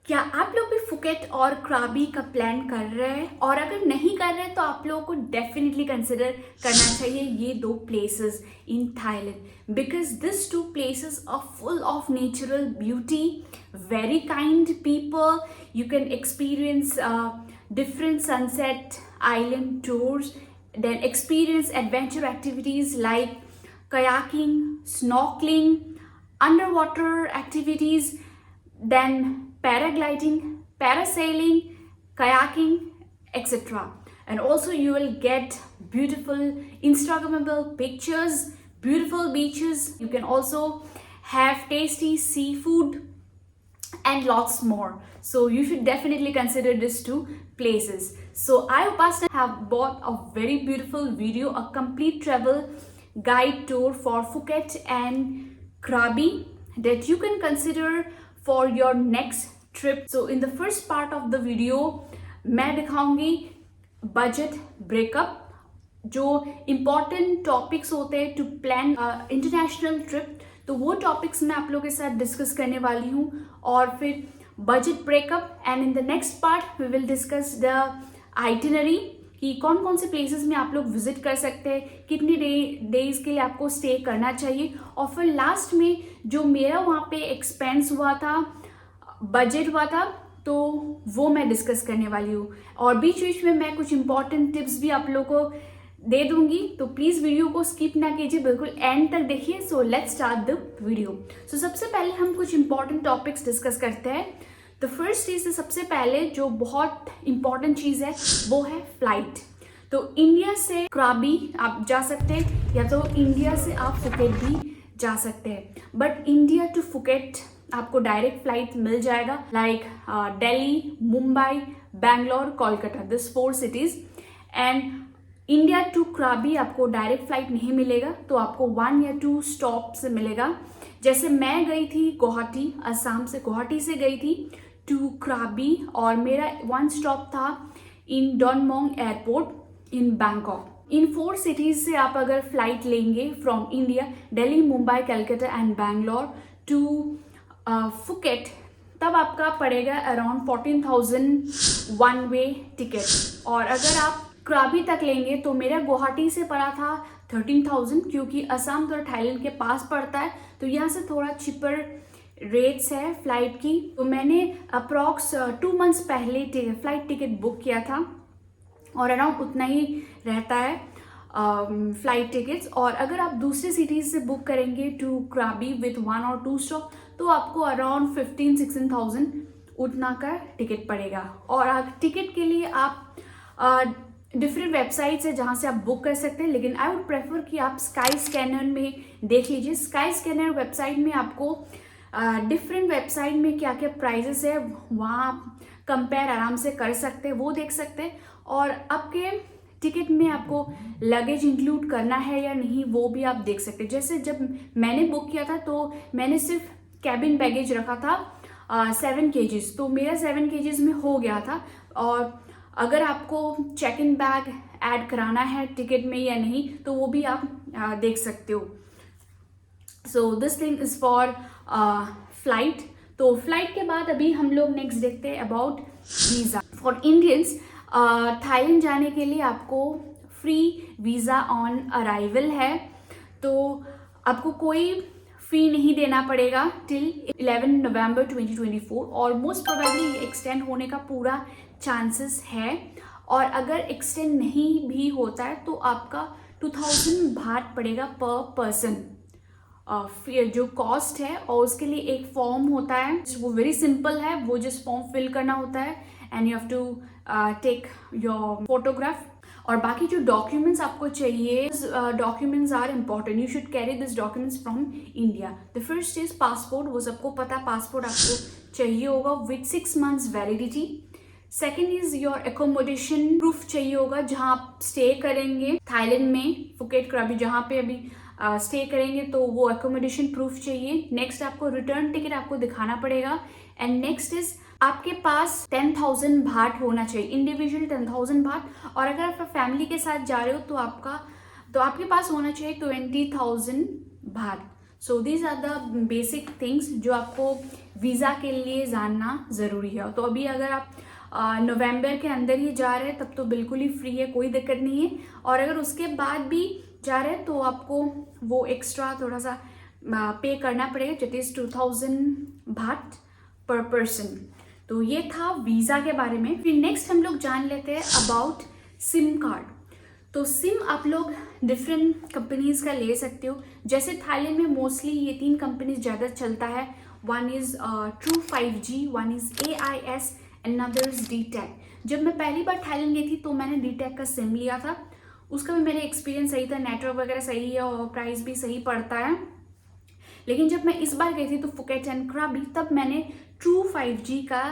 क्या आप लोग भी फुकेट और क्राबी का प्लान कर रहे हैं? और अगर नहीं कर रहे हैं तो आप लोगों को डेफिनेटली कंसिडर करना चाहिए ये दो places in Thailand, because this two places are full of natural beauty, very kind people. You can experience different sunset island tours, then experience adventure activities like kayaking, snorkeling, underwater activities, then paragliding, parasailing, kayaking, etc. And also you will get beautiful Instagrammable pictures, beautiful beaches. You can also have tasty seafood and lots more. So you should definitely consider these two places. So I, Upasana, have bought a very beautiful video, a complete travel guide tour for Phuket and Krabi that you can consider for your next trip. So in the first part of the video मैं दिखाऊंगी budget breakup, जो important topics होते हैं to plan international trip, तो वो topics मैं आप लोगों के साथ डिस्कस करने वाली हूँ. और फिर budget breakup, and in the next part we will discuss the itinerary कि कौन कौन से प्लेसेस में आप लोग विजिट कर सकते हैं, कितने डेज के लिए आपको स्टे करना चाहिए, और फिर लास्ट में जो मेरा वहाँ पे एक्सपेंस हुआ था, बजट हुआ था, तो वो मैं डिस्कस करने वाली हूँ. और बीच बीच में मैं कुछ इंपॉर्टेंट टिप्स भी आप लोगों को दे दूंगी, तो प्लीज़ वीडियो को स्किप ना कीजिए, बिल्कुल एंड तक देखिए. So let's start the video. So सबसे पहले हम कुछ इंपॉर्टेंट टॉपिक्स डिस्कस करते हैं. द फर्स्ट चीज़, सबसे पहले जो बहुत इंपॉर्टेंट चीज़ है वो है फ्लाइट. तो इंडिया से क्राबी आप जा सकते हैं, या तो इंडिया से आप फुकेट भी जा सकते हैं. बट इंडिया टू फुकेट आपको डायरेक्ट फ्लाइट मिल जाएगा, like Delhi, Mumbai, Bangalore, Kolkata, this 4 cities. And India to Krabi आपको डायरेक्ट फ्लाइट नहीं मिलेगा, तो आपको 1 या 2 स्टॉप से मिलेगा. जैसे मैं गई थी गुवाहाटी, असम से, गुवाहाटी से गई थी टू क्राबी, और मेरा 1 स्टॉप था in Don Mueang airport in Bangkok. In 4 cities से आप अगर फ्लाइट लेंगे from India, Delhi, Mumbai, Calcutta and Bangalore to Phuket, तब आपका पड़ेगा अराउंड 14,000 वन वे टिकट. और अगर आप क्राबी तक लेंगे तो मेरा गुवाहाटी से पड़ा था 13,000, क्योंकि असम तो थाईलैंड के पास पड़ता है, तो यहाँ से थोड़ा चिपर रेट्स है फ्लाइट की. तो मैंने अप्रॉक्स 2 मंथ्स पहले फ्लाइट टिकट बुक किया था, और अराउंड उतना ही रहता है फ्लाइट टिकट्स. और अगर आप दूसरी सिटीज़ से बुक करेंगे टू क्राबी विथ 1 और 2 स्टॉप, तो आपको अराउंड 15-16,000 उतना का टिकट पड़ेगा. और टिकट के लिए आप डिफरेंट वेबसाइट्स है जहाँ से आप बुक कर सकते हैं, लेकिन आई वुड प्रेफर कि आप स्काई स्कैनर में देख लीजिए. स्काई स्कैनर वेबसाइट में आपको डिफरेंट वेबसाइट में क्या क्या प्राइजेस है वहाँ आप कंपेयर आराम से कर सकते हैं, वो देख सकते हैं. और आपके टिकट में आपको लगेज इंक्लूड करना है या नहीं, वो भी आप देख सकते हैं. जैसे जब मैंने बुक किया था तो मैंने सिर्फ कैबिन बैगेज रखा था 7 kgs, तो मेरा 7 kgs में हो गया था. और अगर आपको चेक इन बैग ऐड कराना है टिकट में या नहीं, तो वो भी आप देख सकते हो. So this thing is for flight. तो फ्लाइट के बाद अभी हम लोग नेक्स्ट देखते हैं about visa for Indians. Thailand जाने के लिए आपको फ्री वीज़ा ऑन अराइवल है, तो आपको कोई फी नहीं देना पड़ेगा टिल 11 नवंबर 2024, और मोस्ट प्रोबेबली एक्सटेंड होने का पूरा चांसेस है. और अगर एक्सटेंड नहीं भी होता है तो आपका 2,000 बात पड़ेगा पर पर्सन जो कॉस्ट है. और उसके लिए एक फॉर्म होता है, वो वेरी सिंपल है, वो जस्ट फॉर्म फिल करना होता है, and you have to take your photograph. और बाकी जो डॉक्यूमेंट्स आपको चाहिए, documents are important, you should carry this documents from India. The first is passport, वो सबको पता, पासपोर्ट आपको चाहिए होगा with 6 months validity. Second is your accommodation proof चाहिए होगा, जहाँ आप स्टे करेंगे थाईलैंड में, फुकेट क्राबी जहाँ पे अभी स्टे करेंगे, तो वो एकोमोडेशन प्रूफ चाहिए. नेक्स्ट आपको रिटर्न टिकट आपको दिखाना पड़ेगा. एंड नेक्स्ट इज आपके पास 10,000 बात होना चाहिए, इंडिविजुअल 10,000 बात. और अगर आप फैमिली के साथ जा रहे हो तो आपके पास होना चाहिए 20,000 बात. So these are the basic things जो आपको वीज़ा के लिए जानना ज़रूरी है। तो अभी अगर आप नवंबर के अंदर ही जा रहे हैं तब तो बिल्कुल ही फ्री है, कोई दिक्कत नहीं है। और अगर उसके बाद भी जा रहे हैं तो आपको वो एक्स्ट्रा थोड़ा सा पे करना पड़ेगा, जिट इज़ 2000 बाht पर पर्सन। तो ये था वीज़ा के बारे में। फिर नेक्स्ट हम लोग जान लेते हैं अबाउट सिम कार्ड। तो सिम आप लोग डिफरेंट कंपनीज का ले सकते हो। जैसे थाईलैंड में मोस्टली ये 3 कंपनीज ज़्यादा चलता है। One is true 5G, one is AIS and another is DTAC। जब मैं पहली बार थाईलैंड गई थी तो मैंने DTAC का सिम लिया था, उसका भी मेरा एक्सपीरियंस सही था, नेटवर्क वगैरह सही है और प्राइस भी सही पड़ता है। लेकिन जब मैं इस बार गई थी तो फुकेट एंड क्राबी, तब मैंने ट्रू 5G का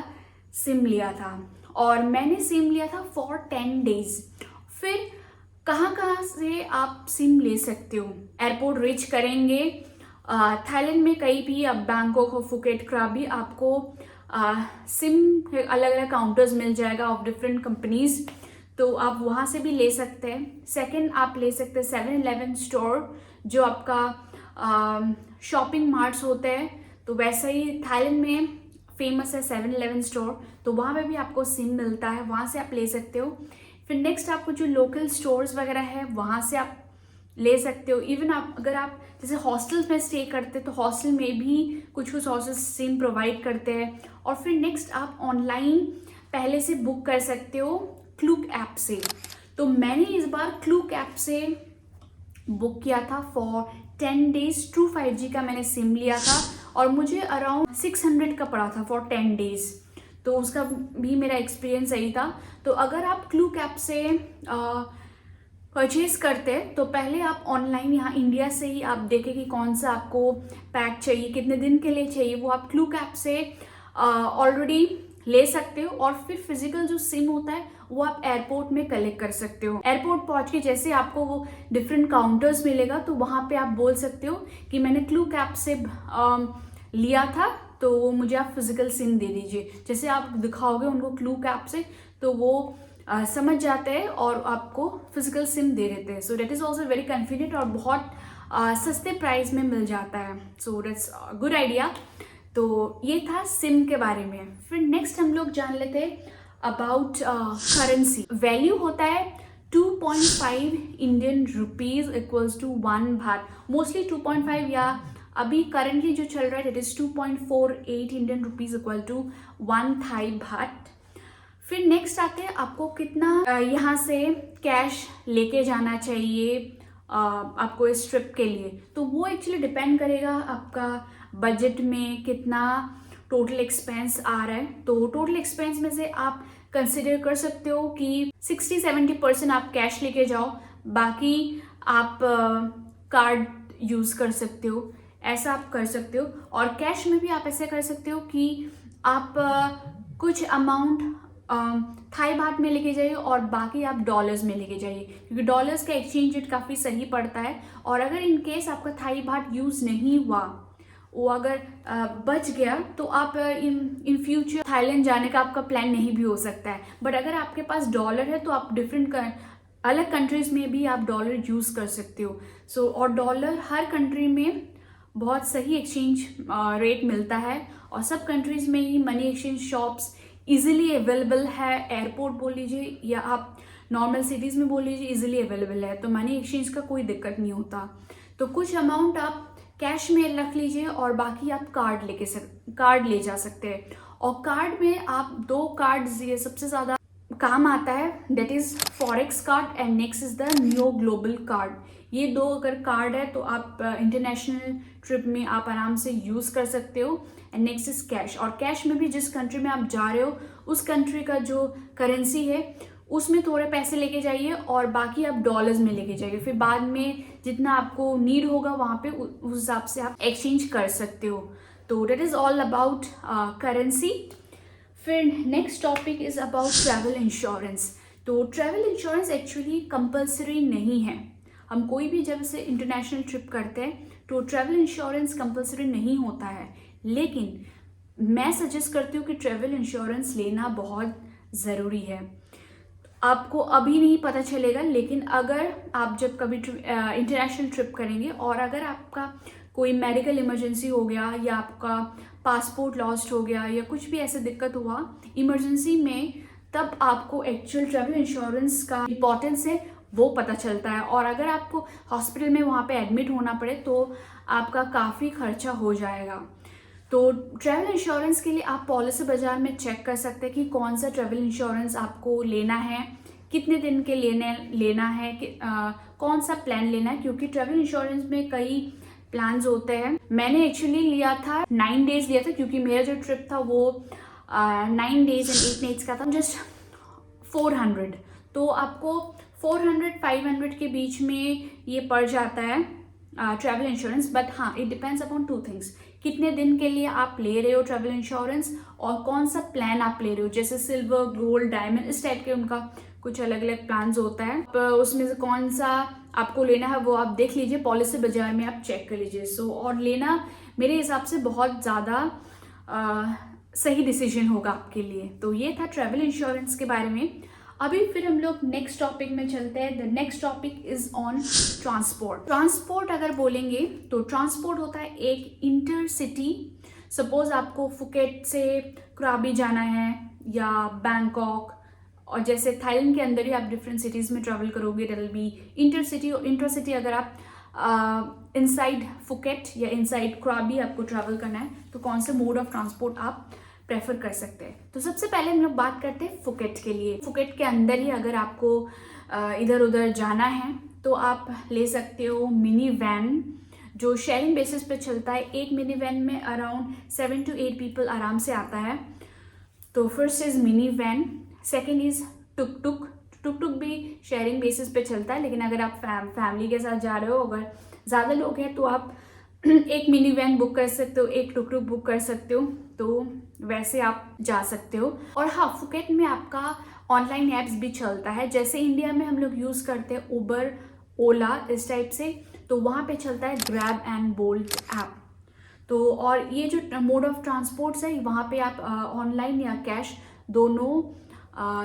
सिम लिया था और मैंने सिम लिया था फॉर 10 डेज। फिर कहाँ कहाँ से आप सिम ले सकते हो? एयरपोर्ट रीच करेंगे थाईलैंड में कहीं भी, आप बैंकॉक और फुकेट क्राबी, आपको सिम अलग अलग काउंटर्स मिल जाएगा ऑफ डिफरेंट कंपनीज, तो आप वहाँ से भी ले सकते हैं। सेकंड, आप ले सकते हैं 7-Eleven स्टोर, जो आपका शॉपिंग मार्ट्स होते हैं, तो वैसा ही थाईलैंड में फेमस है 7-Eleven स्टोर, तो वहाँ पे भी आपको सिम मिलता है, वहाँ से आप ले सकते हो। फिर नेक्स्ट, आपको जो लोकल स्टोर्स वगैरह है वहाँ से आप ले सकते हो। इवन आप अगर आप जैसे हॉस्टल्स में स्टे करते हैं तो हॉस्टल में भी कुछ कुछ हॉस्टल सिम प्रोवाइड करते हैं। और फिर नेक्स्ट, आप ऑनलाइन पहले से बुक कर सकते हो क्लूक ऐप से। तो मैंने इस बार क्लूक ऐप से बुक किया था फॉर 10 डेज। ट्रू 5G का मैंने सिम लिया था और मुझे अराउंड 600 का पड़ा था फॉर 10 डेज, तो उसका भी मेरा एक्सपीरियंस सही था। तो अगर आप क्लूक ऐप से परचेज करते हैं तो पहले आप ऑनलाइन यहाँ इंडिया से ही आप देखें कि कौन सा आपको पैक चाहिए, कितने दिन के लिए चाहिए, वो आप क्लूक ऐप से ऑलरेडी ले सकते हो। और फिर फिजिकल जो सिम होता है वो आप एयरपोर्ट में कलेक्ट कर सकते हो। एयरपोर्ट पहुंच के जैसे आपको वो डिफरेंट काउंटर्स मिलेगा तो वहाँ पे आप बोल सकते हो कि मैंने क्लूक ऐप से लिया था, तो वो मुझे आप फिजिकल सिम दे दीजिए। जैसे आप दिखाओगे उनको क्लूक ऐप से तो वो समझ जाते हैं और आपको फिजिकल सिम दे देते हैं। So that is also very convenient और बहुत सस्ते प्राइस में मिल जाता है। So that's good idea. तो ये था सिम के बारे में। फिर नेक्स्ट हम लोग जान लेते हैं अबाउट करेंसी। वैल्यू होता है 2.5 इंडियन रुपीज इक्वल्स टू 1 बात। मोस्टली 2.5 या अभी करंटली जो चल रहा है that is 2.48 Indian rupees equal to 1 Thai baht. फिर नेक्स्ट आते हैं आपको कितना यहाँ से कैश लेके जाना चाहिए आपको इस ट्रिप के लिए। तो वो एक्चुअली डिपेंड करेगा आपका बजट में कितना टोटल एक्सपेंस आ रहा है। तो टोटल एक्सपेंस में से आप कंसिडर कर सकते हो कि 60-70% आप कैश लेके जाओ, बाकी आप कार्ड यूज़ कर सकते हो, ऐसा आप कर सकते हो। और कैश में भी आप ऐसे कर सकते हो कि आप कुछ अमाउंट थाई बात में लेके जाइए और बाकी आप डॉलर्स में लेके जाइए, क्योंकि डॉलर्स का एक्सचेंज रेट काफ़ी सही पड़ता है। और अगर इन केस आपका थाई बात यूज़ नहीं हुआ, वो अगर बच गया, तो आप इन फ्यूचर थाईलैंड जाने का आपका प्लान नहीं भी हो सकता है। बट अगर आपके पास डॉलर है तो आप डिफरेंट अलग कंट्रीज में भी आप डॉलर यूज़ कर सकते हो। सो और डॉलर हर कंट्री में बहुत सही एक्सचेंज रेट मिलता है और सब कंट्रीज में ही money exchange shops easily available है। एयरपोर्ट बोल लीजिए या आप नॉर्मल सिटीज़ में बोल लीजिए, इजीली अवेलेबल है, तो मनी एक्सचेंज का कोई दिक्कत नहीं होता। तो कुछ अमाउंट आप कैश में रख लीजिए और बाकी आप कार्ड ले जा सकते हैं। और कार्ड में आप 2 कार्ड्स ये सबसे ज़्यादा काम आता है, that is forex card and next is the new global card. ये 2 अगर कार्ड है तो आप इंटरनेशनल ट्रिप में आप आराम से यूज़ कर सकते हो। And next is cash. और कैश में भी जिस कंट्री में आप जा रहे हो उस कंट्री का जो करेंसी है उसमें थोड़े पैसे लेके जाइए और बाकी आप डॉलर्स में लेके जाइए। फिर बाद में जितना आपको नीड होगा वहाँ पे उस हिसाब से आप एक्सचेंज कर सकते हो। तो that is all about currency. फिर next topic is about travel insurance. तो ट्रैवल इंश्योरेंस एक्चुअली कंपल्सरी नहीं है। हम कोई भी जब से इंटरनेशनल ट्रिप करते हैं तो ट्रैवल इंश्योरेंस कंपल्सरी नहीं होता है, लेकिन मैं सजेस्ट करती हूँ कि ट्रैवल इंश्योरेंस लेना बहुत ज़रूरी है। आपको अभी नहीं पता चलेगा, लेकिन अगर आप जब कभी इंटरनेशनल ट्रिप करेंगे और अगर आपका कोई मेडिकल इमरजेंसी हो गया या आपका पासपोर्ट लॉस्ट हो गया या कुछ भी ऐसे दिक्कत हुआ इमरजेंसी में, तब आपको एक्चुअल ट्रैवल इंश्योरेंस का इम्पोर्टेंस है वो पता चलता है। और अगर आपको हॉस्पिटल में वहाँ पे एडमिट होना पड़े तो आपका काफ़ी खर्चा हो जाएगा। तो ट्रैवल इंश्योरेंस के लिए आप पॉलिसी बाजार में चेक कर सकते हैं कि कौन सा ट्रैवल इंश्योरेंस आपको लेना है, कितने दिन के लेना है कि कौन सा प्लान लेना है, क्योंकि ट्रैवल इंश्योरेंस में कई प्लान्स होते हैं। मैंने एक्चुअली लिया था 9 डेज लिया था, क्योंकि मेरा जो ट्रिप था वो 9 डेज एंड 8 नाइट्स का था, जस्ट 400। तो आपको 400-500 के बीच में ये पड़ जाता है ट्रैवल इंश्योरेंस। बट हाँ, इट डिपेंड्स अपॉन 2 थिंग्स, कितने दिन के लिए आप ले रहे हो ट्रैवल इंश्योरेंस और कौन सा प्लान आप ले रहे हो। जैसे सिल्वर, गोल्ड, डायमंड, इस टाइप के उनका कुछ अलग अलग प्लान्स होता है। उसमें से कौन सा आपको लेना है वो आप देख लीजिए, पॉलिसी बाजार में आप चेक कर लीजिए। सो और लेना मेरे हिसाब से बहुत ज़्यादा सही डिसीजन होगा आपके लिए। तो ये था ट्रैवल इंश्योरेंस के बारे में। अभी फिर हम लोग नेक्स्ट टॉपिक में चलते हैं। The next topic is on transport. Transport अगर बोलेंगे तो ट्रांसपोर्ट होता है एक इंटर सिटी। सपोज आपको फुकेट से क्राबी जाना है या बैंकॉक, और जैसे थाईलैंड के अंदर ही आप डिफरेंट सिटीज़ में ट्रैवल करोगे, that will be inter city. और इंटर सिटी अगर आप इनसाइड फुकेट या इनसाइड क्राबी आपको ट्रैवल करना है तो कौन से मोड ऑफ ट्रांसपोर्ट आप प्रेफर कर सकते हैं। तो सबसे पहले हम लोग बात करते हैं फुकेट के लिए। फुकेट के अंदर ही अगर आपको इधर उधर जाना है तो आप ले सकते हो मिनी वैन, जो शेयरिंग बेसिस पे चलता है। एक मिनी वैन में अराउंड 7 to 8 पीपल आराम से आता है। तो first is mini van, second is tuk tuk. Tuk tuk भी शेयरिंग बेसिस पे चलता है, लेकिन अगर आप फैमिली के साथ जा रहे हो, अगर ज़्यादा लोग हैं तो आप एक मिनी वैन बुक कर सकते हो, एक टुक टुक बुक कर सकते हो, तो वैसे आप जा सकते हो। और हाँ, फुकेट में आपका ऑनलाइन ऐप्स भी चलता है, जैसे इंडिया में हम लोग यूज़ करते हैं उबर, ओला, इस टाइप से, तो वहाँ पे चलता है ग्रैब एंड बोल्ट ऐप। तो और ये जो मोड ऑफ ट्रांसपोर्ट्स है वहाँ पे आप ऑनलाइन या कैश दोनों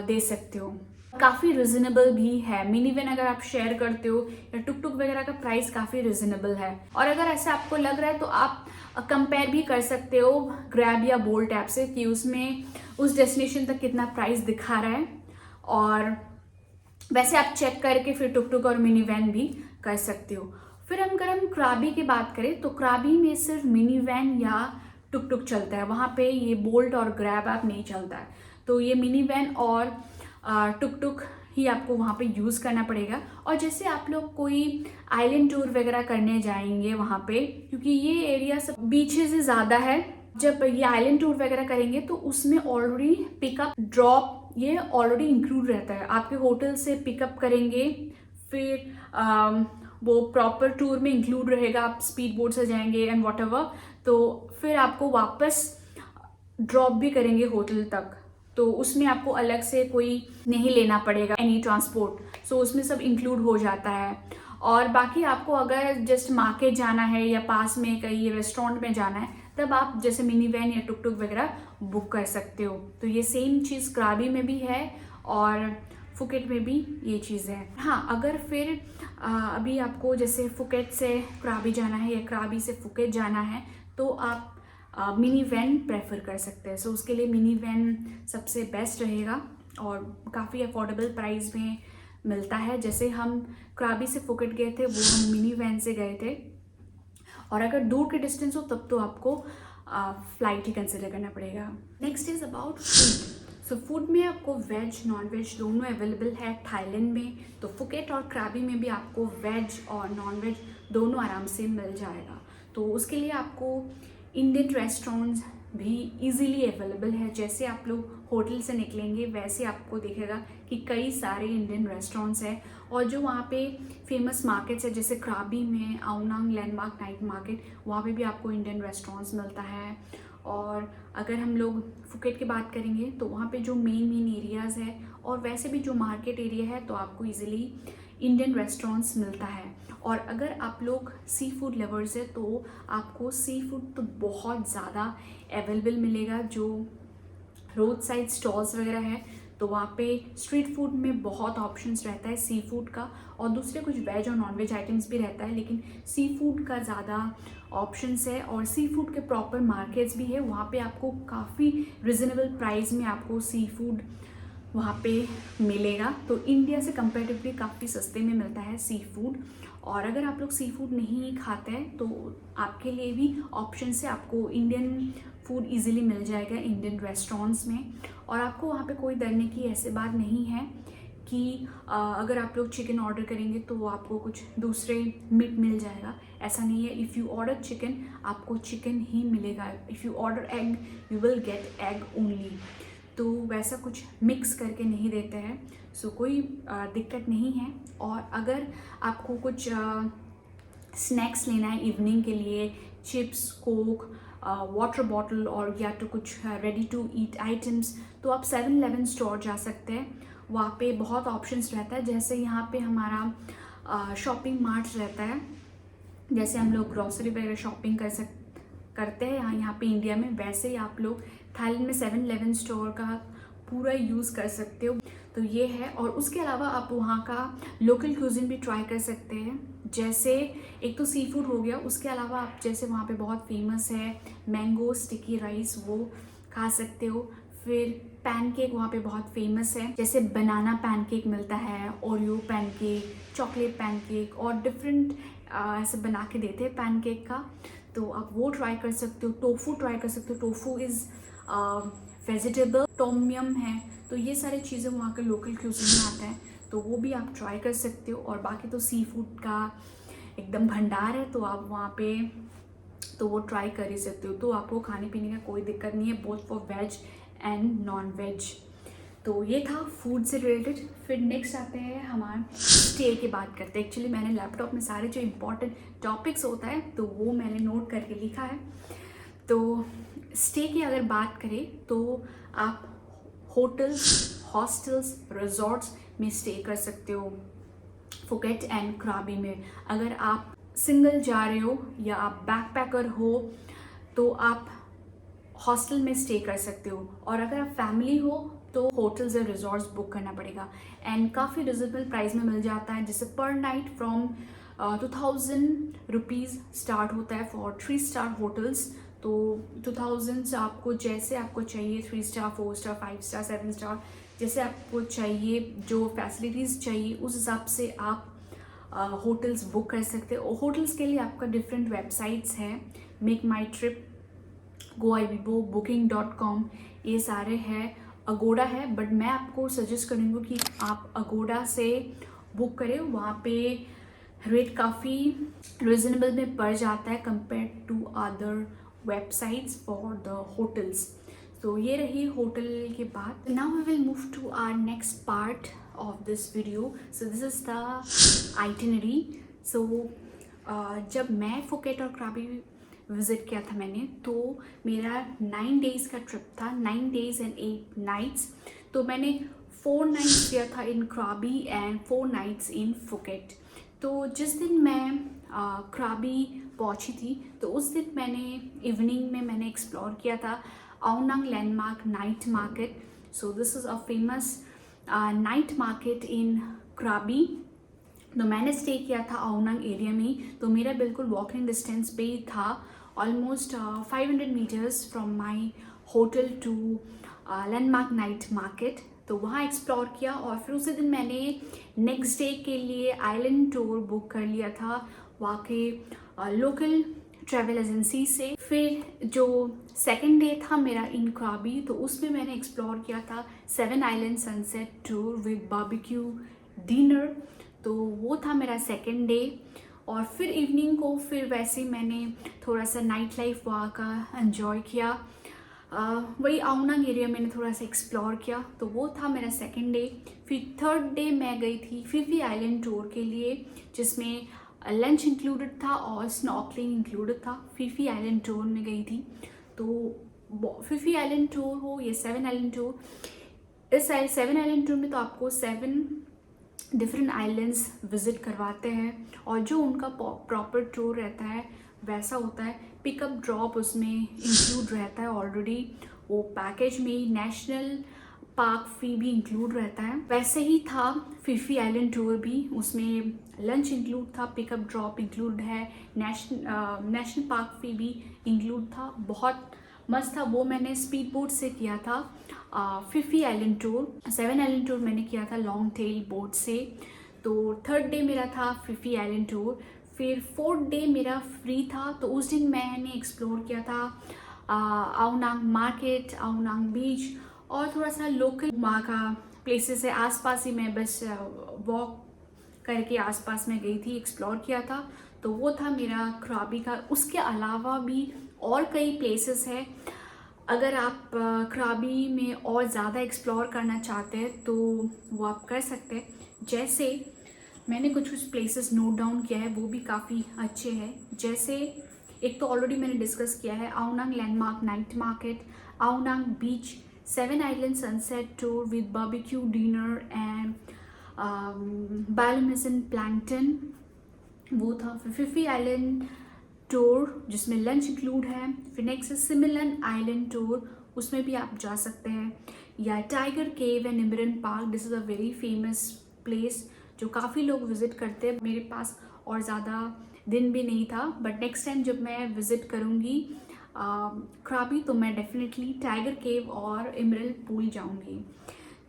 दे सकते हो। काफ़ी रिजनेबल भी है। मिनी वैन अगर आप शेयर करते हो या टुक टुक वगैरह का प्राइस काफ़ी रिजनेबल है। और अगर ऐसे आपको लग रहा है तो आप कंपेयर भी कर सकते हो ग्रैब या बोल्ट ऐप से कि उसमें उस डेस्टिनेशन तक कितना प्राइस दिखा रहा है, और वैसे आप चेक करके फिर टुक टुक और मिनी वैन भी कर सकते हो। फिर अगर हम क्राबी की बात करें तो क्राबी में सिर्फ मिनी वैन या टुक टुक चलता है, वहाँ पे ये बोल्ट और ग्रैब ऐप नहीं चलता है। तो ये मिनी वैन और टुक टुक ही आपको वहाँ पे यूज़ करना पड़ेगा। और जैसे आप लोग कोई आइलैंड टूर वगैरह करने जाएंगे वहाँ पे, क्योंकि ये एरिया सब बीचेस से ज़्यादा है, जब ये आइलैंड टूर वगैरह करेंगे तो उसमें ऑलरेडी पिकअप ड्रॉप ये ऑलरेडी इंक्लूड रहता है। आपके होटल से पिकअप करेंगे, फिर वो प्रॉपर टूर में इंक्लूड रहेगा। आप स्पीड बोट से जाएंगे एंड व्हाटएवर, तो फिर आपको वापस ड्रॉप भी करेंगे होटल तक, तो उसमें आपको अलग से कोई नहीं लेना पड़ेगा एनी ट्रांसपोर्ट। सो उसमें सब इंक्लूड हो जाता है। और बाकी आपको अगर जस्ट मार्केट जाना है या पास में कहीं रेस्टोरेंट में जाना है, तब आप जैसे मिनी वैन या टुक टुक वगैरह बुक कर सकते हो। तो ये सेम चीज़ क्राबी में भी है और फुकेट में भी ये चीज़ है। हाँ, अगर फिर अभी आपको जैसे फुकेट से क्राबी जाना है या क्राबी से फुकेट जाना है तो आप मिनी वैन प्रेफर कर सकते हैं। सो उसके लिए मिनी वैन सबसे बेस्ट रहेगा और काफ़ी अफोर्डेबल प्राइस में मिलता है। जैसे हम क्राबी से फुकेट गए थे वो हम मिनी वैन से गए थे, और अगर दूर के डिस्टेंस हो तब तो आपको फ्लाइट ही कंसिडर करना पड़ेगा। Next is about food. So food में आपको वेज नॉन वेज दोनों अवेलेबल है थाईलैंड में। तो फुकेट और क्राबी में भी आपको वेज और नॉन वेज दोनों आराम से मिल जाएगा। तो उसके लिए आपको इंडियन रेस्टोरेंट्स भी इजीली अवेलेबल है। जैसे आप लोग होटल से निकलेंगे वैसे आपको दिखेगा कि कई सारे इंडियन रेस्टोरेंट्स हैं, और जो वहाँ पे फेमस मार्केट्स है जैसे क्राबी में आउनांग लैंडमार्क नाइट मार्केट, वहाँ पे भी आपको इंडियन रेस्टोरेंट्स मिलता है। और अगर हम लोग फुकेट की बात करेंगे तो वहाँ पे जो मेन एरियाज़ है और वैसे भी जो मार्केट एरिया है तो आपको इजीली इंडियन रेस्टोरेंट्स मिलता है। और अगर आप लोग सी फूड लवर्स है तो आपको सी फूड तो बहुत ज़्यादा अवेलेबल मिलेगा। जो रोड साइड स्टॉल्स वगैरह है तो वहाँ पे स्ट्रीट फूड में बहुत ऑप्शंस रहता है सी फूड का, और दूसरे कुछ वेज और नॉन वेज आइटम्स भी रहता है, लेकिन सी फूड का ज़्यादा ऑप्शंस है। और सी फूड के प्रॉपर मार्केट्स भी है, वहाँ पे आपको काफ़ी रिजनेबल प्राइस में आपको सी फूड वहाँ पे मिलेगा। तो इंडिया से कंपेरेटिवली काफ़ी सस्ते में मिलता है सी फूड। और अगर आप लोग सी फूड नहीं खाते हैं तो आपके लिए भी ऑप्शन से आपको इंडियन फूड इजीली मिल जाएगा इंडियन रेस्टोरेंट्स में। और आपको वहाँ पे कोई डरने की ऐसी बात नहीं है कि अगर आप लोग चिकन ऑर्डर करेंगे तो आपको कुछ दूसरे मीट मिल जाएगा, ऐसा नहीं है। इफ़ यू ऑर्डर चिकन आपको चिकन ही मिलेगा, if you order egg you will get egg only. तो वैसा कुछ मिक्स करके नहीं देते हैं, सो कोई दिक्कत नहीं है। और अगर आपको कुछ स्नैक्स लेना है इवनिंग के लिए, चिप्स, कोक, वाटर बॉटल और या तो कुछ रेडी टू ईट आइटम्स, तो आप 7-Eleven स्टोर जा सकते हैं। वहाँ पे बहुत ऑप्शंस रहता है, जैसे यहाँ पे हमारा शॉपिंग मार्ट रहता है, जैसे हम लोग ग्रॉसरी वगैरह शॉपिंग करते हैं यहाँ पे इंडिया में, वैसे ही आप लोग थाईलैंड में 7-Eleven स्टोर का पूरा यूज़ कर सकते हो। तो ये है। और उसके अलावा आप वहाँ का लोकल क्यूजिन भी ट्राई कर सकते हैं, जैसे एक तो सी फूड हो गया, उसके अलावा आप जैसे वहाँ पे बहुत फेमस है मैंगो स्टिकी राइस, वो खा सकते हो। फिर पैनकेक वहाँ पे बहुत फेमस है, जैसे बनाना पैनकेक मिलता है, ओरियो पैनकेक, चॉकलेट पैनकेक और डिफरेंट ऐसे बना के देते हैं पैनकेक का, तो आप वो ट्राई कर सकते हो। टोफू ट्राई कर सकते हो, टोफू इज़ वेजिटेबल, टॉम यम है, तो ये सारी चीज़ें वहाँ के लोकल क्यूजिन में आता है, तो वो भी आप ट्राई कर सकते हो। और बाकी तो सी फूड का एकदम भंडार है, तो आप वहाँ पे तो वो ट्राई कर ही सकते हो। तो आपको खाने पीने का कोई दिक्कत नहीं है, both for veg and non veg. तो ये था फूड से रिलेटेड। फिर नेक्स्ट आते हैं हमारे स्टे की बात करते हैं। एक्चुअली मैंने लैपटॉप में सारे जो इम्पोर्टेंट टॉपिक्स होता है तो वो मैंने नोट करके लिखा है। तो स्टे की अगर बात करें तो आप होटल्स, हॉस्टल्स, रिजॉर्ट्स में स्टे कर सकते हो फुकेट एंड क्राबी में। अगर आप सिंगल जा रहे हो या आप बैकपैकर हो तो आप हॉस्टल में स्टे कर सकते हो, और अगर आप फैमिली हो तो होटल्स या रिजॉर्ट्स बुक करना पड़ेगा। एंड काफ़ी रिजनेबल प्राइस में मिल जाता है, जैसे पर नाइट फ्रॉम 2000 रुपीज़ स्टार्ट होता है फॉर 3 स्टार होटल्स। तो 2000 से आपको जैसे आपको चाहिए 3 स्टार, 4 स्टार, 5 स्टार, 7 स्टार, जैसे आपको चाहिए जो फैसिलिटीज़ चाहिए उस हिसाब से आप होटल्स बुक कर सकते हो। होटल्स के लिए आपका डिफरेंट वेबसाइट्स हैं, मेक माई ट्रिप, गोआईबीबो, booking.com, ये सारे हैं। अगोड़ा है, बट मैं आपको सजेस्ट करूँगी कि आप अगोड़ा से बुक करें, वहाँ पे रेट काफ़ी रिजनेबल में पड़ जाता है compare to other websites for the hotels. तो ये रही होटल की बात। Now we will move to our next part of this video. So this is the itinerary. So जब मैं फुकेट और क्राबी विज़िट किया था मैंने, तो मेरा 9 डेज़ का ट्रिप था, 9 days and 8 nights। तो मैंने 4 nights किया था in Krabi and 4 nights in Phuket. तो जिस दिन मैं क्राबी पहुंची थी तो उस दिन मैंने इवनिंग में मैंने एक्सप्लोर किया था Ao Nang landmark night market. So this is a famous night market in Krabi. तो मैंने स्टे किया था आओनंग एरिया में ही, तो मेरा बिल्कुल वॉकिंग डिस्टेंस पे ही था, almost 500 meters from my hotel to landmark night market. तो वहाँ एक्सप्लोर किया, और फिर उसी दिन मैंने नेक्स्ट डे के लिए आइलैंड टूर बुक कर लिया था वहाँ के लोकल ट्रैवल एजेंसी से। फिर जो सेकंड डे था मेरा इन क्राबी, तो उसमें मैंने एक्सप्लोर किया था 7 island sunset tour with barbecue dinner. तो वो था मेरा सेकंड डे। और फिर इवनिंग को फिर वैसे मैंने थोड़ा सा नाइट लाइफ वहाँ का एंजॉय किया, वही आओनंग एरिया मैंने थोड़ा सा एक्सप्लोर किया। तो वो था मेरा सेकंड डे। फिर थर्ड डे मैं गई थी फिफी आइलैंड टूर के लिए, जिसमें लंच इंक्लूडेड था और स्नॉर्कलिंग इंक्लूडेड था। फिफी आइलैंड टूर में गई थी। तो फिफी आइलैंड टूर हो या 7 आइलैंड टूर, इस 7 आइलैंड टूर में तो आपको 7 डिफरेंट आइलैंड्स विजिट करवाते हैं, और जो उनका प्रॉपर टूर रहता है वैसा होता है। पिकअप ड्रॉप उसमें इंक्लूड रहता है ऑलरेडी, वो पैकेज में ही नेशनल पार्क फी भी इंक्लूड रहता है। वैसे ही था फिफी आइलैंड टूर भी, उसमें लंच इंक्लूड था, पिकअप ड्रॉप इंक्लूड है, नेशनल पार्क फी भी इंक्लूड था। बहुत मस्त था वो। मैंने स्पीड बोट से किया था Phi Phi island tour. 7 island tour मैंने किया था लॉन्ग टेल बोट से। तो थर्ड डे मेरा था फिफी आइलैंड टूर। फिर फोर्थ डे मेरा फ्री था, तो उस दिन मैंने एक्सप्लोर किया था आओनांग मार्केट, आओनांग बीच और थोड़ा सा लोकल वहाँ का प्लेसेस है आसपास ही। मैं बस वॉक करके आसपास में गई थी, एक्सप्लोर किया था। तो वो था मेरा क्राबी का। उसके अलावा भी और कई प्लेसेस है। अगर आप क्राबी में और ज़्यादा एक्सप्लोर करना चाहते हैं तो वो आप कर सकते हैं। जैसे मैंने कुछ कुछ प्लेसेस नोट डाउन किया है, वो भी काफ़ी अच्छे हैं। जैसे एक तो ऑलरेडी मैंने डिस्कस किया है Ao Nang landmark night market, Ao Nang beach, 7 island sunset tour with barbecue dinner and bioluminescent plankton, वो था। फिर फिफी आइलैंड टूर जिसमें लंच इंक्लूड है। फिर नेक्स्ट है सिमिलन आइलैंड टूर, उसमें भी आप जा सकते हैं। या टाइगर केव एंड निमरन park, this is a very famous place जो काफ़ी लोग विजिट करते हैं। मेरे पास और ज़्यादा दिन भी नहीं था, बट नेक्स्ट टाइम जब मैं विज़िट करूँगी क्राबी तो मैं डेफिनेटली टाइगर केव और एमरल्ड पूल जाऊँगी।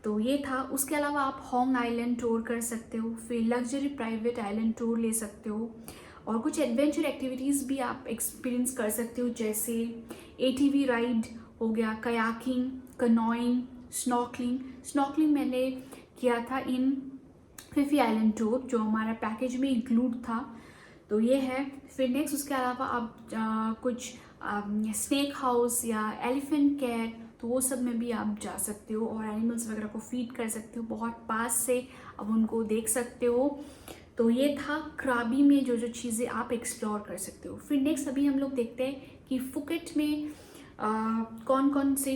तो ये था। उसके अलावा आप होंग आइलैंड टूर कर सकते हो, फिर लग्जरी प्राइवेट आइलैंड टूर ले सकते हो और कुछ एडवेंचर एक्टिविटीज़ भी आप एक्सपीरियंस कर सकते हो, जैसे एटीवी राइड हो गया, कयाकिंग, कनोइंग, स्नॉर्कलिंग मैंने किया था इन फिफी आइलैंड टूर जो हमारा पैकेज में इंक्लूड था। तो ये है। फिर नेक्स्ट उसके अलावा आप कुछ स्नेक हाउस या एलिफेंट केयर, तो वो सब में भी आप जा सकते हो और एनिमल्स वगैरह को फीड कर सकते हो, बहुत पास से अब उनको देख सकते हो। तो ये था क्राबी में जो जो चीज़ें आप एक्सप्लोर कर सकते हो। फिर नेक्स्ट अभी हम लोग देखते हैं कि फुकेट में कौन कौन से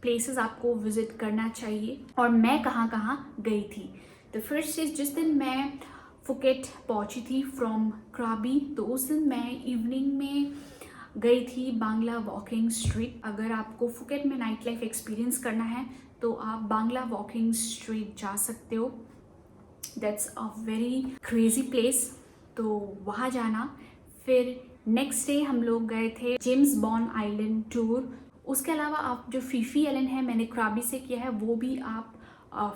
प्लेसेस आपको विजिट करना चाहिए और मैं कहाँ कहाँ गई थी। तो फर्स्ट इज जिस दिन मैं फुकेट पहुंची थी फ्रॉम क्राबी, तो उस दिन मैं इवनिंग में गई थी बांग्ला वॉकिंग स्ट्रीट। अगर आपको फुकेट में नाइट लाइफ एक्सपीरियंस करना है तो आप बांग्ला वॉकिंग स्ट्रीट जा सकते हो। That's a very crazy place, तो वहाँ जाना। फिर नेक्स्ट डे हम लोग गए थे जेम्स बॉन्ड आइलैंड टूर। उसके अलावा आप जो फिफी आइलैंड है मैंने क्राबी से किया है, वो भी आप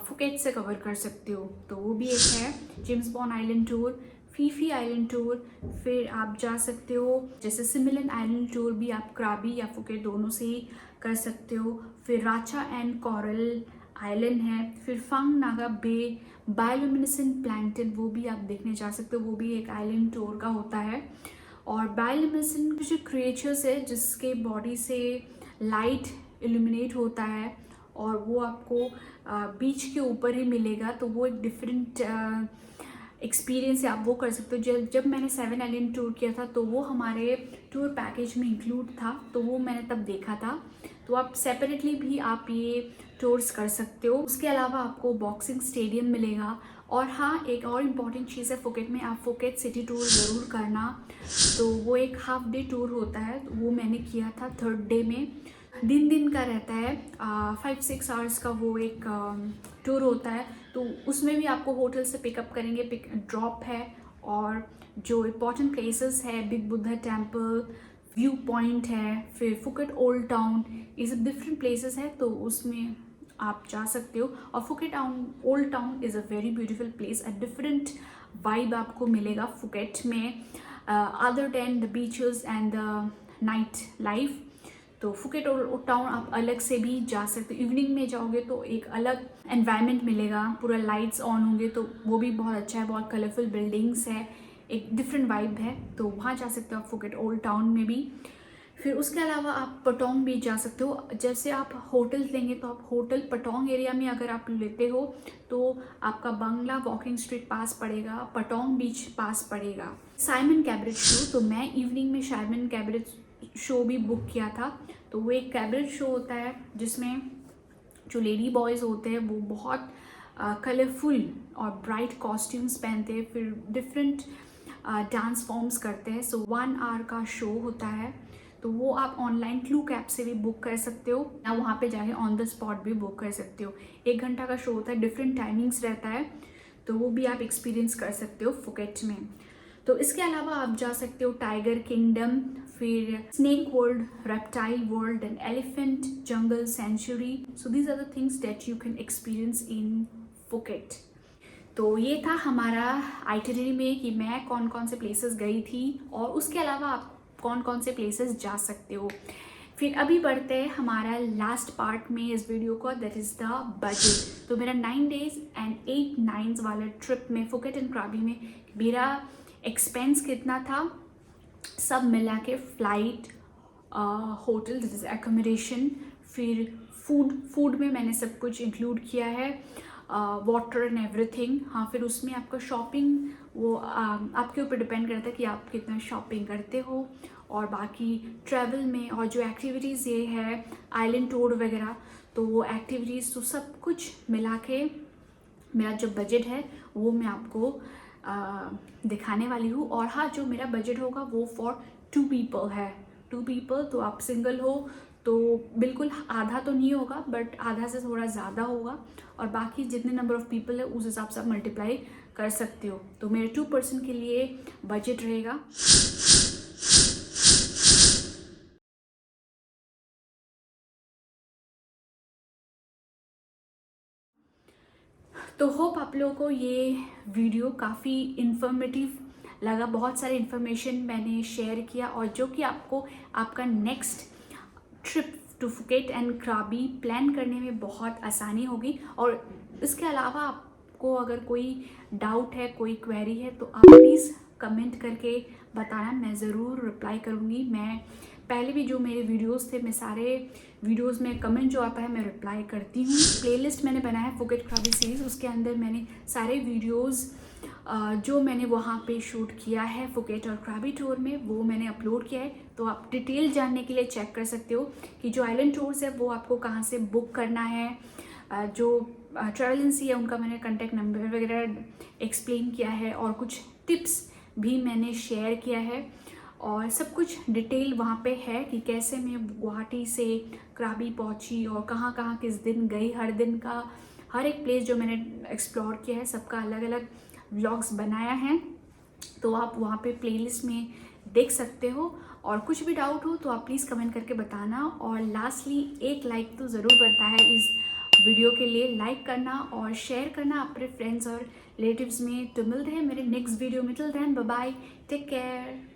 फुकेट से कवर कर सकते हो, तो वो भी एक है James bond island tour, Phi Phi island tour. फिर आप जा सकते हो जैसे सिमिलन आइलैंड टूर भी आप क्राबी या फुकेट दोनों से ही कर सकते हो। फिर राचा एंड कोरल आइलैंड है। फिर फंग नागा बे, बायोलुमिनेसेंट प्लैंकटन, वो भी आप देखने जा सकते हो, वो भी एक आइलैंड टूर का होता है। और बायोलुमिनेसेंट जो क्रिएचर्स है जिसके बॉडी से लाइट इल्यूमिनेट होता है और वो आपको बीच के ऊपर ही मिलेगा, तो वो एक डिफरेंट एक्सपीरियंस है, आप वो कर सकते हो। जब मैंने 7 आइलैंड टूर किया था तो वो हमारे टूर पैकेज में इंक्लूड था, तो वो मैंने तब देखा था। तो आप सेपरेटली भी आप ये टूर्स कर सकते हो। उसके अलावा आपको बॉक्सिंग स्टेडियम मिलेगा। और हाँ, एक और इम्पॉर्टेंट चीज़ है फुकेट में, आप फुकेट सिटी टूर ज़रूर करना। तो वो एक हाफ डे टूर होता है, तो वो मैंने किया था थर्ड डे में। दिन का रहता है, 5-6 आवर्स का वो एक टूर होता है। तो उसमें भी आपको होटल से पिकअप करेंगे, ड्रॉप है। और जो इम्पॉर्टेंट प्लेसेस है, big Buddha temple, view point है, फिर फुकेट ओल्ड टाउन, ये सब डिफरेंट प्लेसेस है, तो उसमें आप जा सकते हो। और Phuket old town is a very beautiful place, a different vibe आपको मिलेगा फुकेट में, other than the beaches and the night life. तो फुकेट ओल्ड टाउन आप अलग से भी जा सकते हो, इवनिंग में जाओगे तो एक अलग एनवायरनमेंट मिलेगा, पूरा लाइट्स ऑन होंगे, तो वो भी बहुत अच्छा है, बहुत कलरफुल बिल्डिंग्स है, एक डिफरेंट वाइब है, तो वहाँ जा सकते हो आप फुकेट ओल्ड टाउन में भी। फिर उसके अलावा आप पटोंग भी जा सकते हो। जैसे आप होटल लेंगे तो आप होटल पटोंग एरिया में अगर आप लेते हो तो आपका बांग्ला वॉकिंग स्ट्रीट पास पड़ेगा, पटोंग बीच पास पड़ेगा। साइमन कैबरेट शो, तो मैं इवनिंग में साइमन कैबरेट शो भी बुक किया था। तो वो एक कैबरेट शो होता है जिसमें जो लेडी बॉयज़ होते हैं वो बहुत कलरफुल और ब्राइट कॉस्ट्यूम्स पहनते हैं, फिर डिफरेंट डांस फॉर्म्स करते हैं। सो 1 आवर का शो होता है, तो तो वो आप ऑनलाइन क्लूक ऐप से भी बुक कर सकते हो या वहाँ पे जाके ऑन द स्पॉट भी बुक कर सकते हो। 1 घंटा का शो होता है, डिफरेंट टाइमिंग्स रहता है, तो वो भी आप एक्सपीरियंस कर सकते हो फुकेट में। तो इसके अलावा आप जा सकते हो टाइगर किंगडम, फिर Snake World, Reptile World and Elephant Jungle Sanctuary. So these are the things that you can experience in Phuket. तो ये था हमारा आइटिनरी में कि मैं कौन कौन से प्लेसेस गई थी और उसके अलावा आप कौन कौन से प्लेसेस जा सकते हो। फिर अभी बढ़ते हैं हमारा लास्ट पार्ट में इस वीडियो को, दैट इज़ द बजट। तो मेरा 9 days एंड 8 nights वाला ट्रिप में फुकेट एंड क्राबी में मेरा एक्सपेंस कितना था, सब मिला के flight, hotel this is accommodation, फिर फूड में मैंने सब कुछ इंक्लूड किया है, वाटर एंड एवरीथिंग। हाँ, फिर उसमें आपका शॉपिंग वो आपके ऊपर डिपेंड करता है कि आप कितना शॉपिंग करते हो। और बाकी ट्रैवल में और जो एक्टिविटीज़ ये है आइलैंड टूर वगैरह, तो वो एक्टिविटीज़ तो सब कुछ मिला के मेरा जो बजट है वो मैं आपको दिखाने वाली हूँ। और हाँ, जो मेरा बजट होगा वो फॉर 2 people है। 2 people, तो आप सिंगल हो तो बिल्कुल आधा तो नहीं होगा, बट आधा से थोड़ा ज़्यादा होगा, और बाकी जितने नंबर ऑफ़ पीपल है उस हिसाब से आप मल्टीप्लाई कर सकते हो। तो मेरे 2 person के लिए बजट रहेगा तो होप आप लोगों को ये वीडियो काफ़ी इन्फॉर्मेटिव लगा। बहुत सारे इन्फॉर्मेशन मैंने शेयर किया और जो कि आपको आपका next trip to Phuket and Krabi plan करने में बहुत आसानी होगी। और इसके अलावा आपको अगर कोई डाउट है, कोई क्वेरी है, तो आप प्लीज़ कमेंट करके बताना, मैं ज़रूर रिप्लाई करूँगी। मैं पहले भी जो मेरे वीडियोस थे, मैं सारे वीडियोस में कमेंट जो आता है मैं रिप्लाई करती हूँ। प्लेलिस्ट मैंने बनाया है फुकेट क्राबी सीरीज़, उसके अंदर मैंने सारे वीडियोस जो मैंने वहाँ पे शूट किया है फुकेट और क्राबी टूर में, वो मैंने अपलोड किया है। तो आप डिटेल जानने के लिए चेक कर सकते हो कि जो आइलैंड टूर्स है वो आपको कहाँ से बुक करना है। जो ट्रैवल एजेंसी है उनका मैंने कॉन्टैक्ट नंबर वगैरह एक्सप्लेन किया है और कुछ टिप्स भी मैंने शेयर किया है, और सब कुछ डिटेल वहाँ पे है कि कैसे मैं गुवाहाटी से क्राबी पहुँची और कहाँ कहाँ किस दिन गई। हर दिन का हर एक प्लेस जो मैंने एक्सप्लोर किया है सबका अलग अलग व्लॉग्स बनाया है, तो आप वहाँ पे प्लेलिस्ट में देख सकते हो। और कुछ भी डाउट हो तो आप प्लीज़ कमेंट करके बताना। और लास्टली एक लाइक तो ज़रूर बनता है इस वीडियो के लिए, लाइक करना और शेयर करना अपने फ्रेंड्स और रिलेटिव्स में। तो मिलते हैं मेरे नेक्स्ट वीडियो में, till then bye bye, take care.